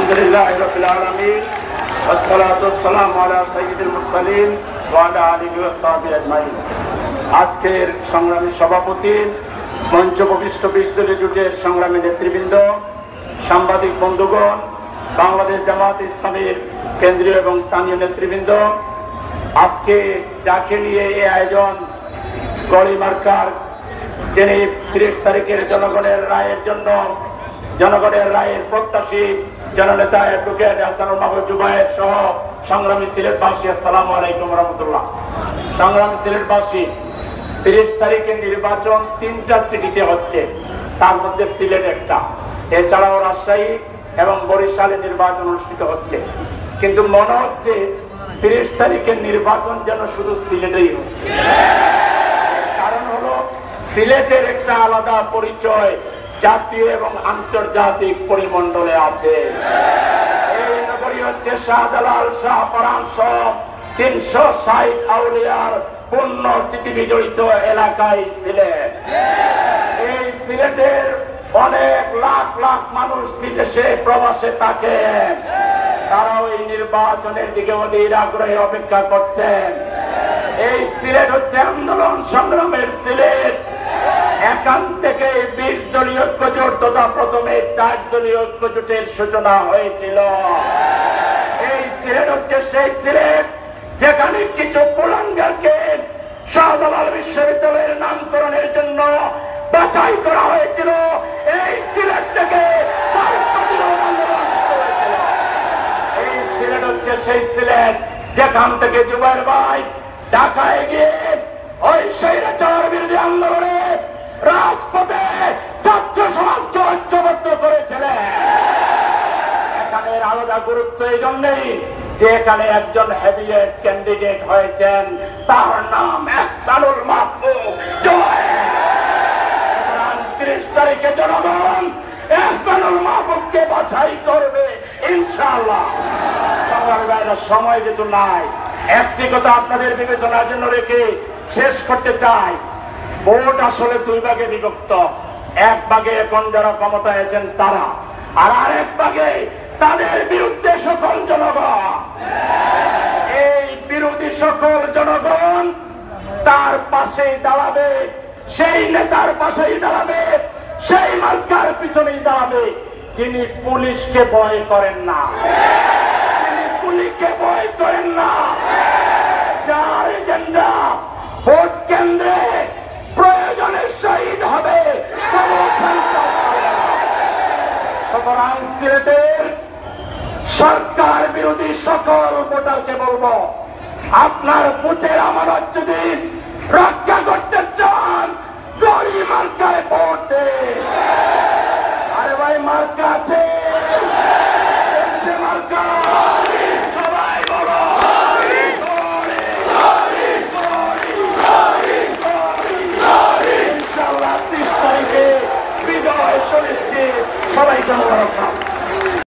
আলহামদুলিল্লাহি রাব্বিল আলামিন ওয়াসসালাতু ওয়াসসালামু আলা সাইয়্যিদিল মুরসালিন ওয়া আলা আলিহি ওয়া সাহবিহি আজমাইন। আজকের সংগ্রামী সভাপতি, মঞ্চ উপবিষ্ট 20 দলীয় জোটের সংগ্রামী নেতৃবৃন্দ, সাংবাদিক বন্ধুগণ, বাংলাদেশ জামাত ইসলামীর কেন্দ্রীয় এবং স্থানীয় নেতৃবৃন্দ, আজকে যাকে নিয়ে এই আয়োজন, গড়ি মার্কার যিনি 30 তারিখের জনগণের রায়ের জন্য, জনগণের রায়ের প্রত্যাশী জননেতা অ্যাডভোকেট হাসানুল মাহবুব জুবায়ের সহ সংগ্রামী সিলেটবাসী, আসসালামু আলাইকুম ওয়া রাহমাতুল্লাহ। সংগ্রামী সিলেটবাসী, 30 তারিখের নির্বাচন 3টা সিটিতে হচ্ছে, তার মধ্যে সিলেট একটা, এছাড়াও রাজশাহী এবং বরিশালে নির্বাচন অনুষ্ঠিত হচ্ছে। কিন্তু মনে হচ্ছে 30 তারিখের নির্বাচন যেন শুধু সিলেটেই হচ্ছে। কারণ হলো সিলেটের একটা আলাদা পরিচয় জাতীয় এবং আন্তর্জাতিক পরিমণ্ডলে আছে। এই নগরী হচ্ছে শাহজালাল, শাহপরান সহ 360 আউলিয়ার পূর্ণ স্মৃতি বিজড়িত এলাকায় সিলেট। এই সিলেটের অনেক লাখ লাখ মানুষ বিদেশে প্রবাসে থাকেন, তারাও এই নির্বাচনের দিকে অধীর আগ্রহে অপেক্ষা করছেন। এই সিলেট হচ্ছে আন্দোলন সংগ্রামের সিলেট। এখান থেকে 20 দলীয় ঐক্যজোট তথা প্রথমে 4 দলীয় ঐক্যজোটের সূচনা হয়েছিল। এই সিলেট হচ্ছে সেই সিলেট যেখানে কিছু কুলাঙ্গারকে শাহজালাল বিশ্ববিদ্যালয়ের নামকরণের জন্য বাছাই করা হয়েছিল। এই সিলেট থেকে এই সিলেট হচ্ছে সেই সিলেট যেখান থেকে জুবায়ের ভাই ঢাকায় গিয়ে ওই স্বৈরাচার বিরোধী আন্দোলনে রাজপথে ছাত্র সমাজকে ঐক্যবদ্ধ করেছিলেন। এখানে আলাদা গুরুত্ব এই জন্যই যে এখানে একজন হেভিওয়েট ক্যান্ডিডেট হয়েছেন, তার নাম এহসানুল মাহবুব জুবায়ের। 30 তারিখে জনগণ এহসানুল মাহবুবকে বাছাই করবে ইনশাআল্লাহ। সময় যেহেতু নাই, একটি কথা আপনাদের বিবেচনার জন্য রেখে শেষ করতে চাই। ভোট আসলে 2 ভাগে বিভক্ত। এক ভাগে এখন যারা ক্ষমতায় আছেন তারা, আর আরেক ভাগে তাদের বিরুদ্ধে সকল জনগণ। এই বিরোধী সকল জনগণ তার পাশেই দাঁড়াবে, সেই নেতার পাশেই দাঁড়াবে, সেই মার্কার পিছনেই দাঁড়াবে যিনি পুলিশকে ভয় করেন না, যিনি পুলিশকে ভয় করেন না, যার এজেন্ডা ভোট কেন্দ্রে প্রয়োজনে শহীদ হবে। সুতরাং সিলেটের সরকার বিরোধী সকল ভোটারকে বলবো, আপনার ভোটের আমানত যদি রক্ষা করতে চান, গড়ি মার্কায় ভোট দেন। আরে ভাই, মার্কা